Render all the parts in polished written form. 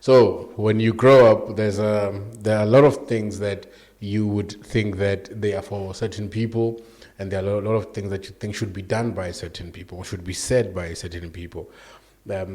So when you grow up, there are a lot of things that you would think that they are for certain people, and there are a lot of things that you think should be done by certain people, or should be said by certain people.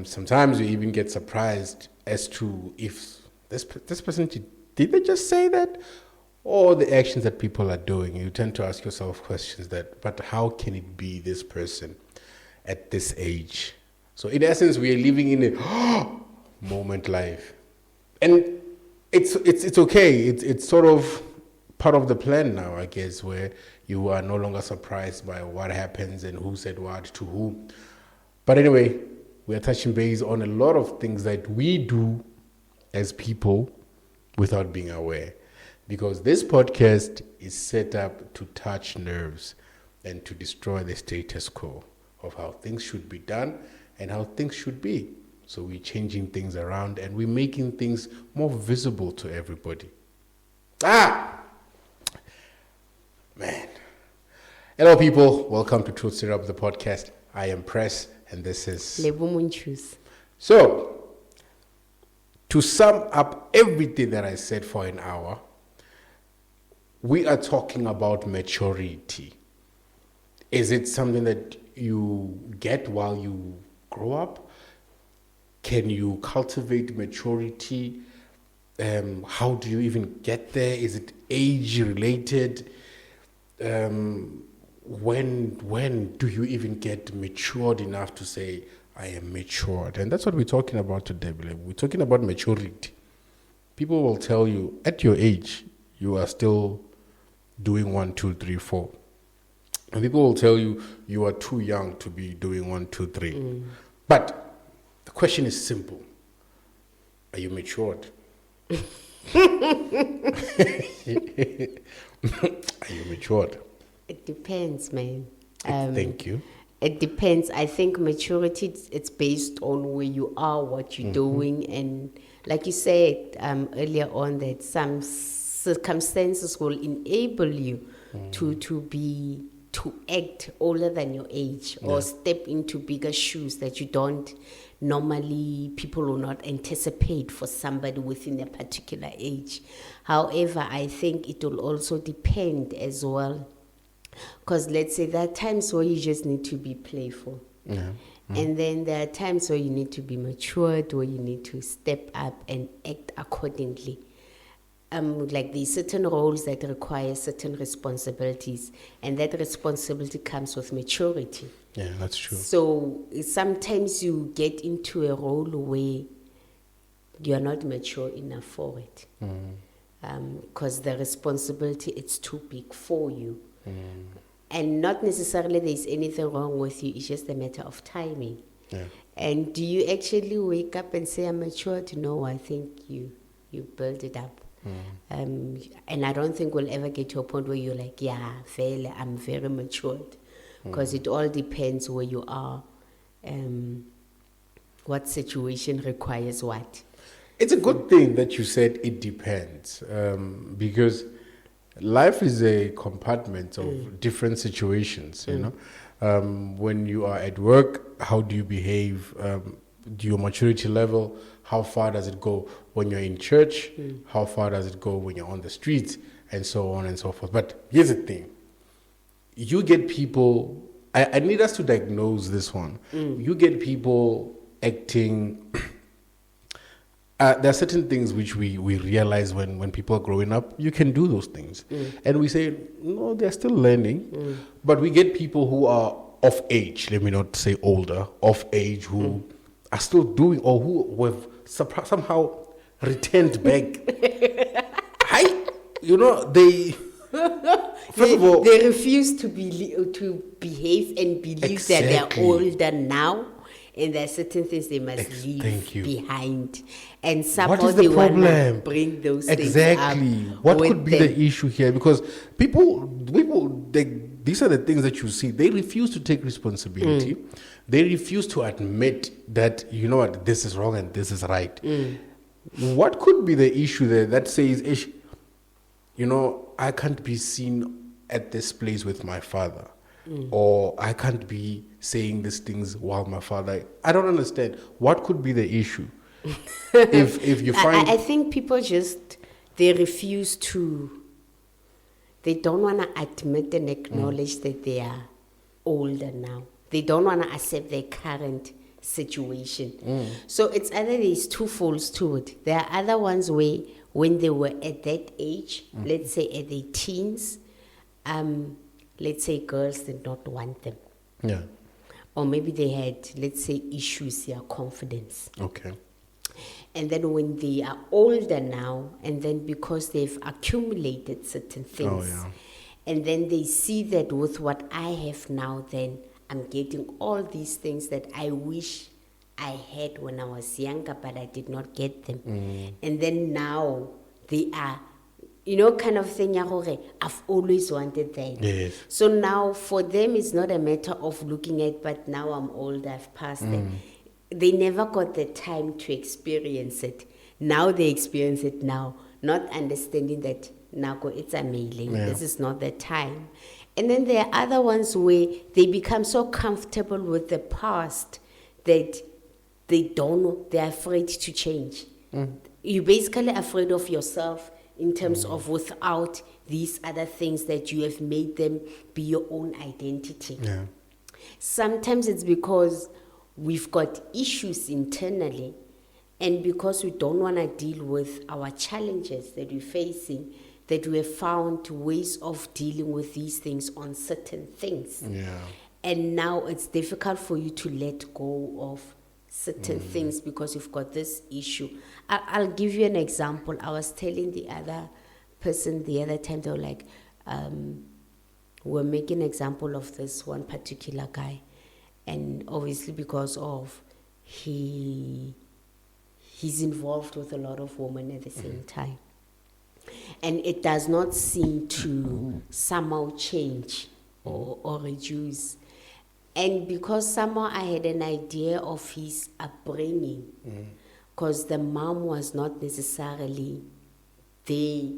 Sometimes you even get surprised as to if this person, did they just say that? Or the actions that people are doing. You tend to ask yourself questions but how can it be this person at this age? So in essence, we are living in a moment life. And it's okay. It's sort of part of the plan now, I guess, where you are no longer surprised by what happens and who said what to who. But anyway, we are touching base on a lot of things that we do as people without being aware. Because this podcast is set up to touch nerves and to destroy the status quo of how things should be done and how things should be. So we're changing things around and we're making things more visible to everybody. Man. Hello, people. Welcome to Truth Syrup, the podcast. I am Press, and this is... So, to sum up everything that I said for an hour, we are talking about maturity. Is it something that you get while you grow up? Can you cultivate maturity? How do you even get there? Is it age related? When do you even get matured enough to say, I am matured? And that's what we're talking about today. We're talking about maturity. People will tell you, at your age, you are still doing 1, 2, 3, 4. And people will tell you, you are too young to be doing 1, 2, 3. But the question is simple. Are you matured? Are you matured? It depends, man. Thank you. It depends. I think maturity, it's based on where you are, what you're doing. And like you said earlier on, that some circumstances will enable you to act older than your age or step into bigger shoes that you don't normally, people will not anticipate for somebody within a particular age. However, I think it will also depend as well, because let's say there are times where you just need to be playful. And then there are times where you need to be matured, where you need to step up and act accordingly. Like there's certain roles that require certain responsibilities, and that responsibility comes with maturity. Yeah, that's true. So sometimes you get into a role where you're not mature enough for it, because the responsibility, it's too big for you. And not necessarily there's anything wrong with you, it's just a matter of timing. And do you actually wake up and say, I'm matured? No, I think you build it up. And I don't think we'll ever get to a point where you're like, yeah, fairly, I'm very matured. Because it all depends where you are, what situation requires what. It's a good thing that you said it depends, because life is a compartment of different situations, you know. When you are at work, how do you behave? Your maturity level, how far does it go when you're in church? How far does it go when you're on the streets? And so on and so forth. But here's the thing. You get people, I need us to diagnose this one. You get people acting, there are certain things which we realize when people are growing up, you can do those things. And we say, no, they're still learning. But we get people who are of age, let me not say older, of age, who are still doing, or who have somehow returned back. They... First of all, they refuse to behave and believe that they're older now, and there are certain things they must leave behind. And somehow they want to bring those things up. What could be the issue here? Because people, these are the things that you see. They refuse to take responsibility. They refuse to admit that, you know what, this is wrong and this is right. What could be the issue there that says, you know, I can't be seen at this place with my father, or I can't be saying these things while my father... I don't understand. What could be the issue? if you find I think people just, they refuse to, they don't want to admit and acknowledge that they are older now. They don't want to accept their current situation. So it's either there's two folds to it. There are other ones where when they were at that age, let's say at their teens, let's say girls did not want them. yeah, Or maybe they had, let's say, issues, their confidence. okay, And then when they are older now, and then because they've accumulated certain things, yeah. and then they see that with what I have now, then I'm getting all these things that I wish I had when I was younger, but I did not get them. And then now they are, kind of thing, I've always wanted that. Yes. So now for them, it's not a matter of looking at, but now I'm older, I've passed it. They never got the time to experience it. Now they experience it now, not understanding that Nako, it's amazing. Yeah. This is not the time. And then there are other ones where they become so comfortable with the past that they don't know, they're afraid to change. You're basically afraid of yourself in terms of without these other things that you have made them be your own identity. Yeah. Sometimes it's because we've got issues internally, and because we don't want to deal with our challenges that we're facing, that we have found ways of dealing with these things on certain things. Yeah. And now it's difficult for you to let go of certain things because you've got this issue. I'll give you an example. I was telling the other person the other time, they were like, we're making an example of this one particular guy. And obviously because of he's involved with a lot of women at the same time. And it does not seem to somehow change or reduce. And because somehow I had an idea of his upbringing, because the mom was not necessarily there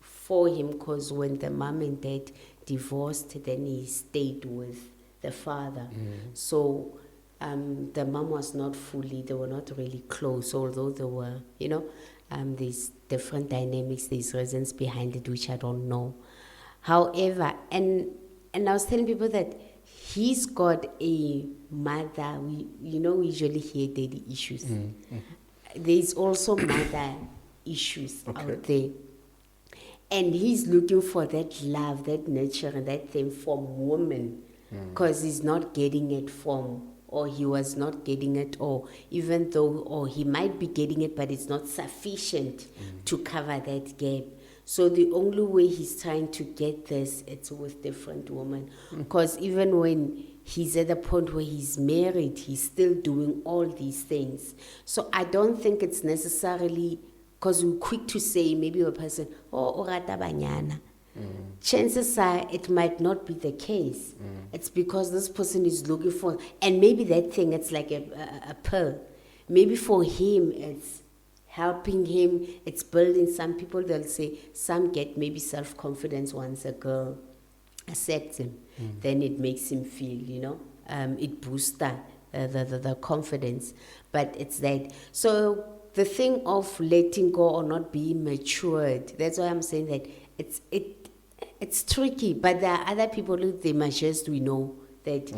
for him, because when the mom and dad divorced, then he stayed with the father. So the mom was not fully, they were not really close, although they were, these different dynamics, these reasons behind it, which I don't know. However, and I was telling people that he's got a mother, we usually hear daddy issues. There's also mother issues out there. And he's looking for that love, that nurture, and that thing from women, because he's not getting it from, or he was not getting it, or even though, or he might be getting it, but it's not sufficient to cover that gap. So the only way he's trying to get this, it's with different women. Because even when he's at the point where he's married, he's still doing all these things. So I don't think it's necessarily, because we're quick to say, maybe a person, o rata banyana. Chances are it might not be the case. It's because this person is looking for, and maybe that thing, it's like a pearl. Maybe for him, it's helping him, it's building. Some people, they'll say, some get maybe self-confidence once a girl accepts him. Then it makes him feel, it boosts the confidence. But it's that. So the thing of letting go or not being matured, that's why I'm saying that it's tricky. But there are other people who they must just, we know that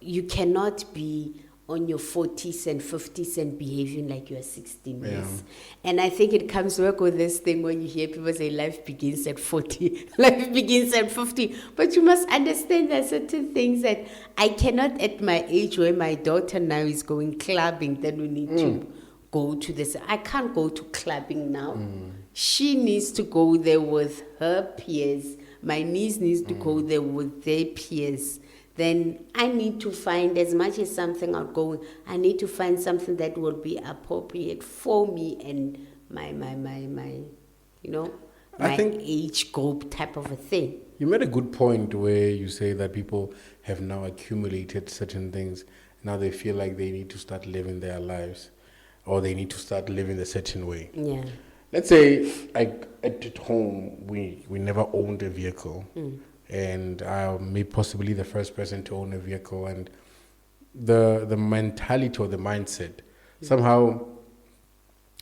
you cannot be on your 40s and 50s and behaving like you are 16 years. And I think it comes work with this thing when you hear people say life begins at 40, life begins at 50. But you must understand there are certain things that I cannot at my age where my daughter now is going clubbing, then we need to go to this. I can't go to clubbing now. She needs to go there with her peers. My niece needs to go there with their peers. Then I need to find, as much as something outgoing, I need to find something that will be appropriate for me and my I think age group type of a thing. you made a good point where you say that people have now accumulated certain things. Now they feel like they need to start living their lives, or they need to start living a certain way. Yeah. Let's say at home we never owned a vehicle. And I'm possibly the first person to own a vehicle, and the mentality or the mindset, somehow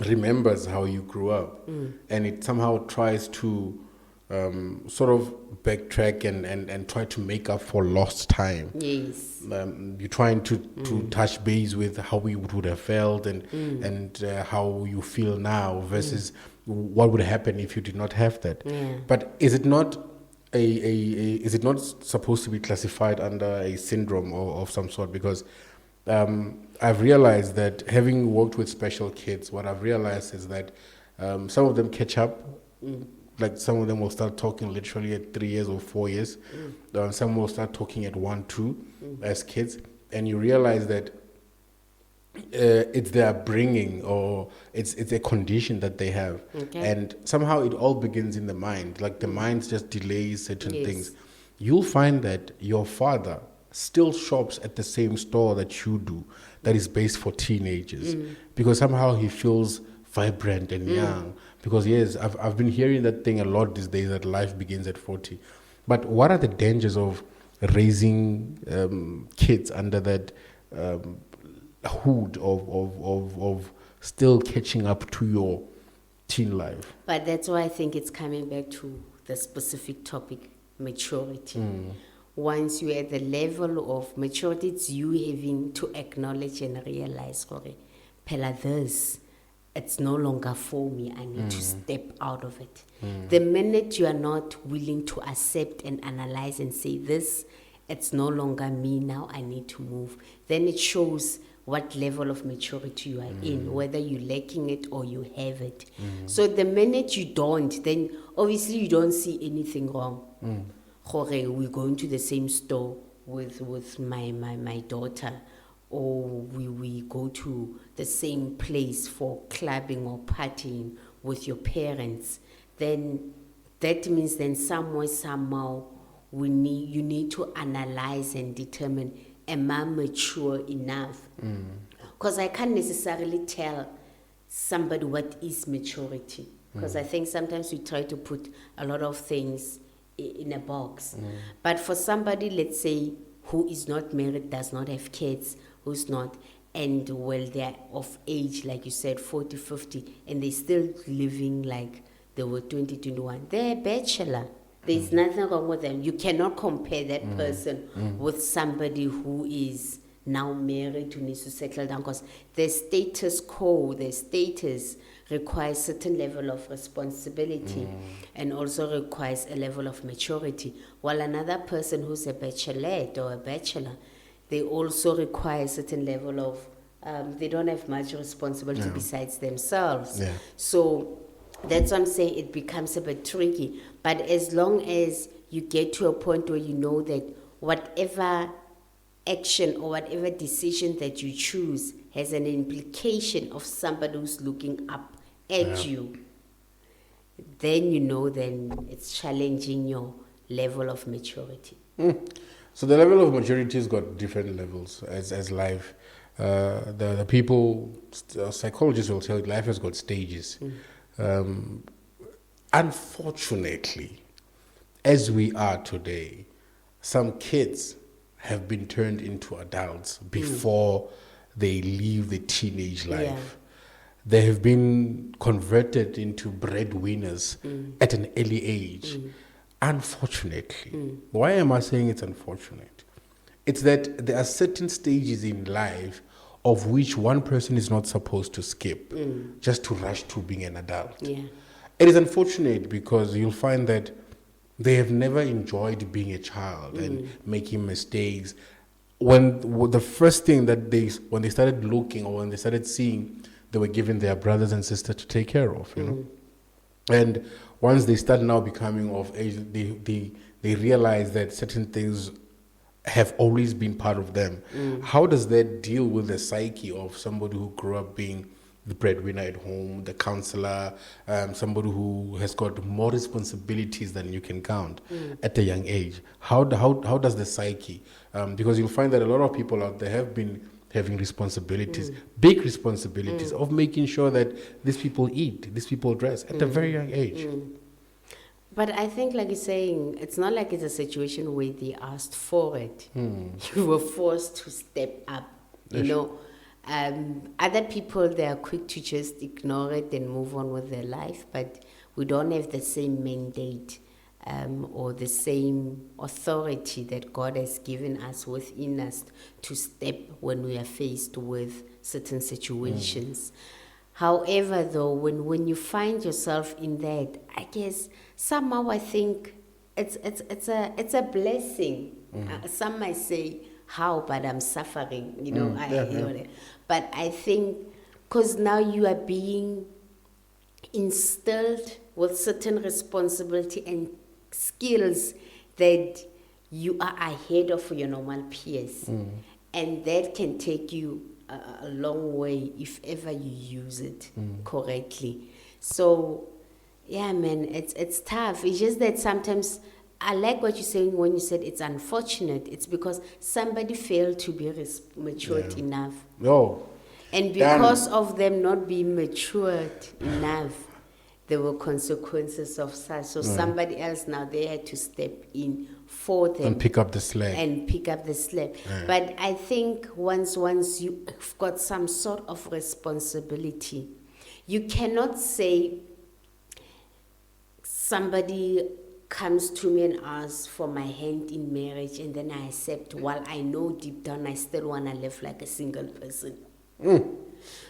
remembers how you grew up, and it somehow tries to sort of backtrack and try to make up for lost time. Yes. You're trying to touch base with how we would have felt and how you feel now versus what would happen if you did not have that. Yeah. But is it not is it not supposed to be classified under a syndrome of some sort? Because I've realized that having worked with special kids, what I've realized is that some of them catch up. Like some of them will start talking literally at 3 years or 4 years. Some will start talking at 1, 2 as kids. And you realize that it's their upbringing or it's a condition that they have. Okay. And somehow it all begins in the mind. Like the mind just delays certain Yes. things. You'll find that your father still shops at the same store that you do, that is based for teenagers, because somehow he feels vibrant and young. Because yes, I've been hearing that thing a lot these days, that life begins at 40. But what are the dangers of raising kids under that hood of still catching up to your teen life? But that's why I think it's coming back to the specific topic, maturity. Once you're at the level of maturity, it's you having to acknowledge and realize, okay, Pella, this, it's no longer for me. I need to step out of it. The minute you are not willing to accept and analyze and say, this, it's no longer me now, I need to move, then it shows what level of maturity you are in, whether you're lacking it or you have it. So the minute you don't, then obviously you don't see anything wrong. Jorge, we're going to the same store with my daughter, or we go to the same place for clubbing or partying with your parents, then that means then somewhere, somehow, you need to analyze and determine, am I mature enough? Because I can't necessarily tell somebody what is maturity. Because I think sometimes we try to put a lot of things in a box. But for somebody, let's say, who is not married, does not have kids, who's not, and well, they're of age, like you said, 40, 50, and they're still living like they were 20, 21. They're a bachelor. There's nothing wrong with them. You cannot compare that person with somebody who is now married, who needs to settle down, because their status quo, their status requires certain level of responsibility and also requires a level of maturity. While another person who's a bachelorette or a bachelor, they also require a certain level of, they don't have much responsibility besides themselves. Yeah. So that's what I'm saying, it becomes a bit tricky. But as long as you get to a point where you know that whatever action or whatever decision that you choose has an implication of somebody who's looking up at you, then you know then it's challenging your level of maturity. So the level of maturity has got different levels as life. The people, psychologists will tell you life has got stages. Unfortunately, as we are today, some kids have been turned into adults before they leave the teenage life. Yeah. They have been converted into breadwinners at an early age. Unfortunately. Why am I saying it's unfortunate? It's that there are certain stages in life of which one person is not supposed to skip just to rush to being an adult. Yeah. It is unfortunate because you'll find that they have never enjoyed being a child and making mistakes. When the first thing that when they started looking or when they started seeing, they were given their brothers and sisters to take care of, you know. And once they start now becoming of age, they realize that certain things have always been part of them. How does that deal with the psyche of somebody who grew up being the breadwinner at home, the counselor, somebody who has got more responsibilities than you can count at a young age? How does the psyche? Because you'll find that a lot of people out there have been having responsibilities, big responsibilities of making sure that these people eat, these people dress at a very young age. But I think, like you're saying, it's not like it's a situation where they asked for it. You were forced to step up. You know, Other people, they are quick to just ignore it and move on with their life, but we don't have the same mandate or the same authority that God has given us within us to step when we are faced with certain situations. However, though, when you find yourself in that, I guess somehow I think it's a blessing. Some might say, how, but I'm suffering, you know. But I think because now you are being instilled with certain responsibility and skills that you are ahead of your normal peers, and that can take you a long way if ever you use it correctly. So yeah, man, it's tough. It's just that sometimes I like what you're saying when you said it's unfortunate. It's because somebody failed to be matured enough. No. And because of them not being matured enough, there were consequences of such. So somebody else now, they had to step in for them. And pick up the slack. But I think once you've got some sort of responsibility, you cannot say somebody comes to me and asks for my hand in marriage and then I accept, while I know deep down I still want to live like a single person.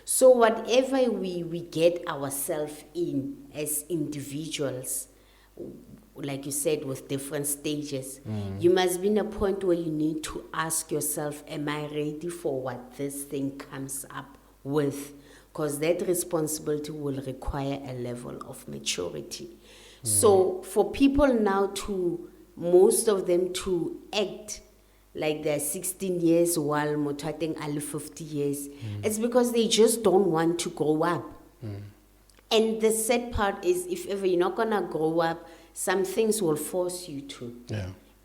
So whatever we get ourselves in as individuals, like you said, with different stages, you must be in a point where you need to ask yourself, am I ready for what this thing comes up with? Because that responsibility will require a level of maturity. So for people now most of them to act like they're 16 years while Motwating Ali 50 years, it's because they just don't want to grow up. And the sad part is, if ever you're not going to grow up, some things will force you to.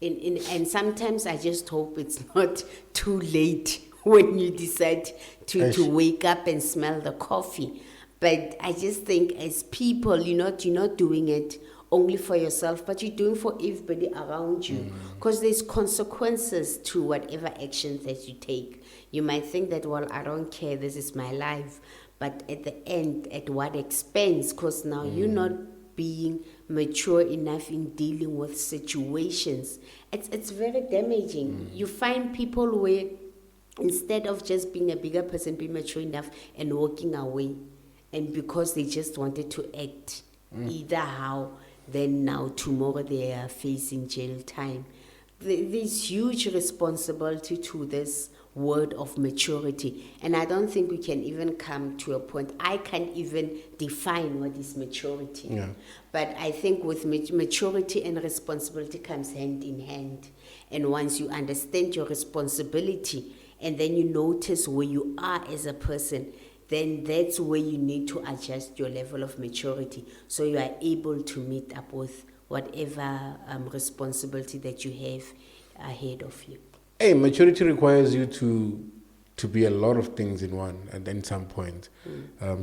And sometimes I just hope it's not too late when you decide to wake up and smell the coffee. But I just think as people, you're not doing it only for yourself, but you're doing for everybody around you. Because there's consequences to whatever actions that you take. You might think that, well, I don't care, this is my life. But at the end, at what expense? Because now you're not being mature enough in dealing with situations. It's very damaging. You find people where instead of just being a bigger person, being mature enough and walking away, and because they just wanted to act either how, then now tomorrow they are facing jail time. There's huge responsibility to this word of maturity, and I don't think we can even come to a point. I can't even define what is maturity. But I think with maturity and responsibility comes hand in hand. And once you understand your responsibility and then you notice where you are as a person, then that's where you need to adjust your level of maturity so you are able to meet up with whatever responsibility that you have ahead of you. Hey, maturity requires you to be a lot of things in one at some point.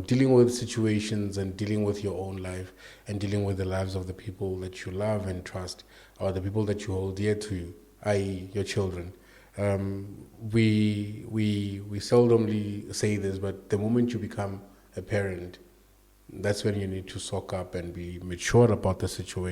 Dealing with situations and dealing with your own life and dealing with the lives of the people that you love and trust, or the people that you hold dear to you, i.e. your children. We seldomly say this, but the moment you become a parent, that's when you need to soak up and be mature about the situation.